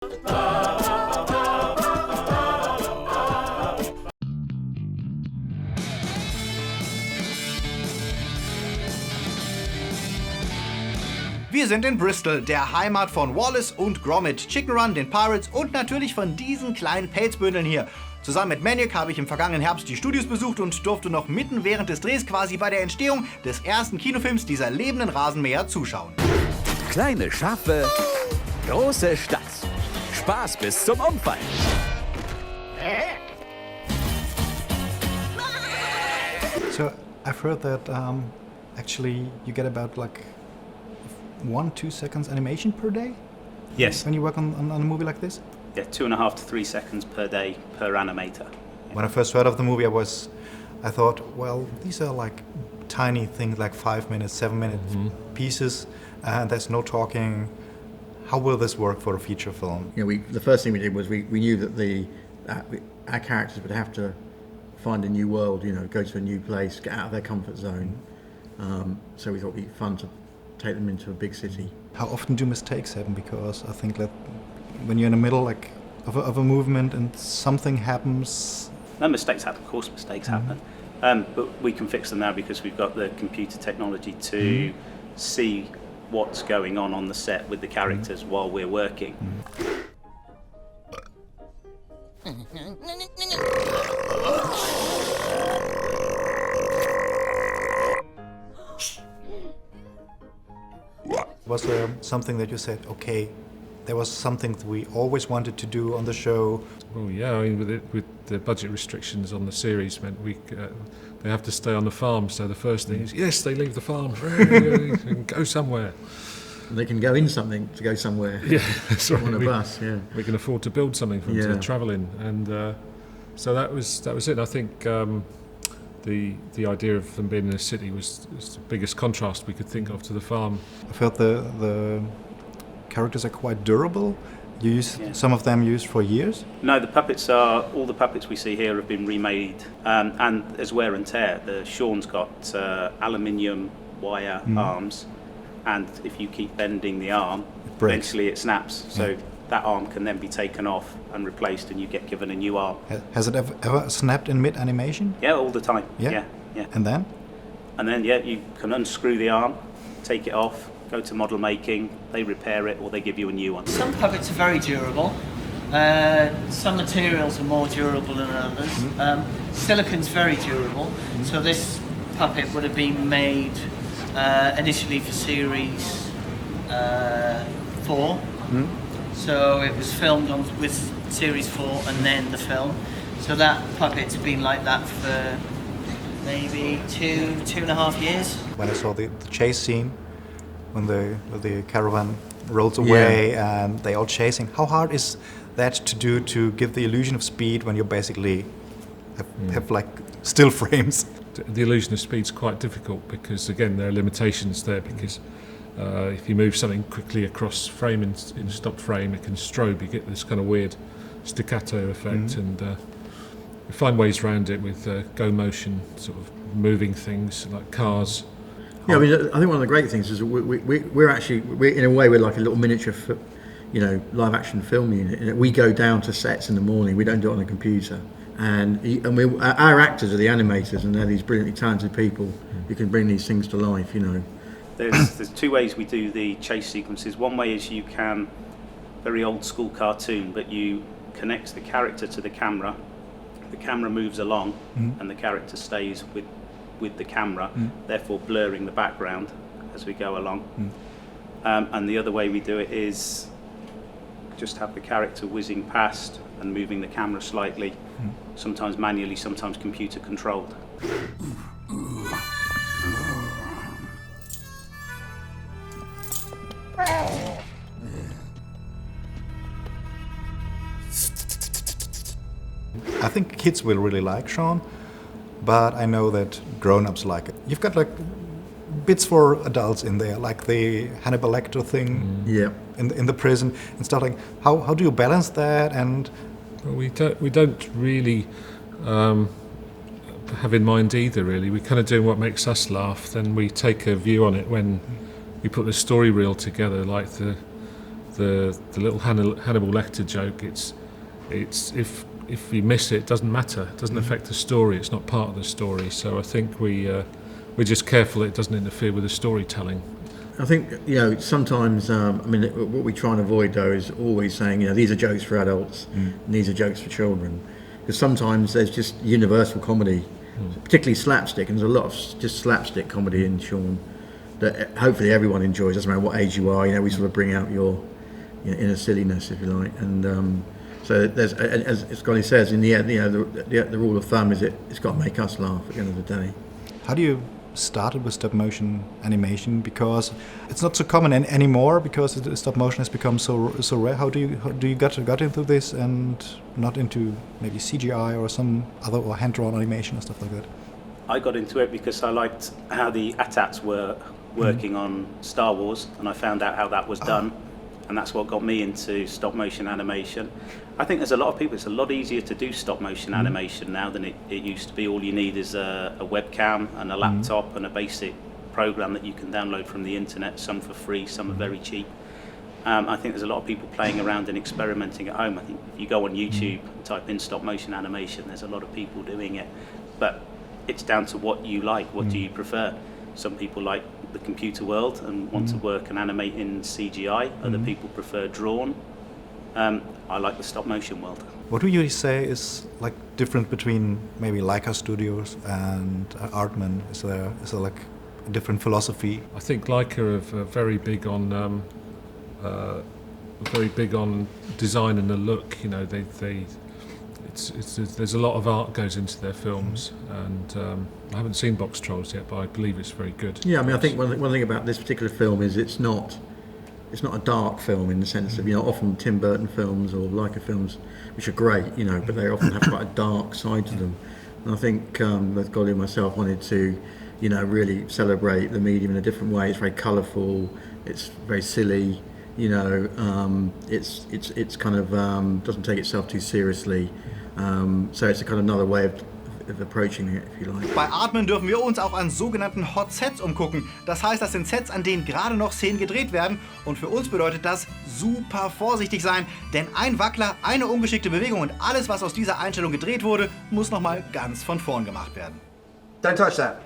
Wir sind in Bristol, der Heimat von Wallace und Gromit, Chicken Run, den Pirates und natürlich von diesen kleinen Pelzbündeln hier. Zusammen mit Maniac habe ich im vergangenen Herbst die Studios besucht und durfte noch mitten während des Drehs quasi bei der Entstehung des ersten Kinofilms dieser lebenden Rasenmäher zuschauen. Kleine Schafe, große Stadt. Spaß bis zum Umfallen. So I've heard that actually you get about like 1-2 seconds animation per day? Yes. When you work on a movie like this? Yeah, 2.5 to 3 seconds per day per animator. When I first heard of the movie, I thought, well, these are like tiny things, like 5 minutes, 7-minute pieces, and there's no talking. How will this work for a feature film? You know, the first thing we did was we knew that our characters would have to find a new world, you know, go to a new place, get out of their comfort zone. So we thought it'd be fun to take them into a big city. How often do mistakes happen? Because I think that when you're in the middle of a movement and something happens... No, mistakes happen, of course mistakes happen. But we can fix them now because we've got the computer technology to see what's going on the set with the characters while we're working. Was there something that you said, okay, there was something that we always wanted to do on the show? Well, yeah, I mean, with the budget restrictions on the series meant they have to stay on the farm. So the first thing is, yes, they leave the farm and go somewhere. They can go in something to go somewhere. Yeah, that's right. On a bus. Yeah, we can afford to build something for them to travel in, and so that was it. I think the idea of them being in a city was the biggest contrast we could think of to the farm. I felt the characters are quite durable. Some of them used for years? No, all the puppets we see here have been remade, and there's wear and tear. Sean's got aluminium wire arms, and if you keep bending the arm, eventually it snaps. So that arm can then be taken off and replaced, and you get given a new arm. Has it ever snapped in mid-animation? Yeah, all the time. Yeah. And then? And then, you can unscrew the arm, take it off, go to model making, they repair it, or they give you a new one. Some puppets are very durable. Some materials are more durable than others. Silicon's very durable. So this puppet would have been made initially for series 4. So it was filmed with series 4 and then the film. So that puppet's been like that for maybe 2.5 years. When I saw the chase scene, when the caravan rolls away and they all chasing, how hard is that to do to give the illusion of speed when you basically have like still frames? The illusion of speed's quite difficult because again there are limitations there because if you move something quickly across frame in stopped frame, it can strobe. You get this kind of weird staccato effect, and we find ways around it with go motion, sort of moving things like cars. Yeah, I mean, I think one of the great things is we're in a way we're like a little miniature, live action film unit. We go down to sets in the morning. We don't do it on a computer, and our actors are the animators, and they're these brilliantly talented people who can bring these things to life. There's 2 ways we do the chase sequences. One way is you can, very old school cartoon, but you connect the character to the camera moves along and the character stays with the camera, therefore blurring the background as we go along. And the other way we do it is just have the character whizzing past and moving the camera slightly, sometimes manually, sometimes computer controlled. I think kids will really like Shaun, but I know that grown-ups like it. You've got like bits for adults in there, like the Hannibal Lecter thing in the prison and stuff. Like how do you balance that? And well, we don't really have in mind either. Really, we kind of doing what makes us laugh. Then we take a view on it when we put the story reel together, like the the little Hannibal Lecter joke. It's if you miss it, it doesn't matter. It doesn't affect the story. It's not part of the story. So I think we're just careful it doesn't interfere with the storytelling. I think, sometimes, what we try and avoid though is always saying, these are jokes for adults and these are jokes for children. Because sometimes there's just universal comedy, particularly slapstick, and there's a lot of just slapstick comedy in Shaun that hopefully everyone enjoys, doesn't matter what age you are, we sort of bring out your inner silliness, if you like. And so there's, as Scotty says, in the end, the rule of thumb is it's got to make us laugh at the end of the day. How do you started with stop motion animation? Because it's not so common anymore, because stop motion has become so rare. How do you got into this and not into maybe CGI or some other or hand-drawn animation or stuff like that? I got into it because I liked how the ATATs were working on Star Wars, and I found out how that was done, and that's what got me into stop motion animation. I think there's a lot of people, it's a lot easier to do stop motion animation now than it used to be. All you need is a webcam and a laptop and a basic program that you can download from the internet, some for free, some are very cheap. I think there's a lot of people playing around and experimenting at home. I think if you go on YouTube and type in stop motion animation, there's a lot of people doing it. But it's down to what you like, what do you prefer. Some people like the computer world and want to work and animate in CGI. Other people prefer drawn. I like the stop motion world. What would you say is like different between maybe Leica Studios and Aardman? Is there like a different philosophy? I think Leica are very big on design and the look. There's a lot of art goes into their films, and I haven't seen Box Trolls yet, but I believe it's very good. Yeah, I think one thing about this particular film is it's not a dark film in the sense of, often Tim Burton films or Leica films, which are great, but they often have quite a dark side to them. And I think both Golly and myself wanted to, really celebrate the medium in a different way. It's very colourful, it's very silly, it's kind of doesn't take itself too seriously. So it's a kind of another way of approaching it, if you like. Bei Aardman dürfen wir uns auch an sogenannten Hot Sets umgucken. Das heißt, das sind Sets, an denen gerade noch Szenen gedreht werden. Und für uns bedeutet das super vorsichtig sein, denn ein Wackler, eine ungeschickte Bewegung und alles, was aus dieser Einstellung gedreht wurde, muss nochmal ganz von vorn gemacht werden. Don't touch that.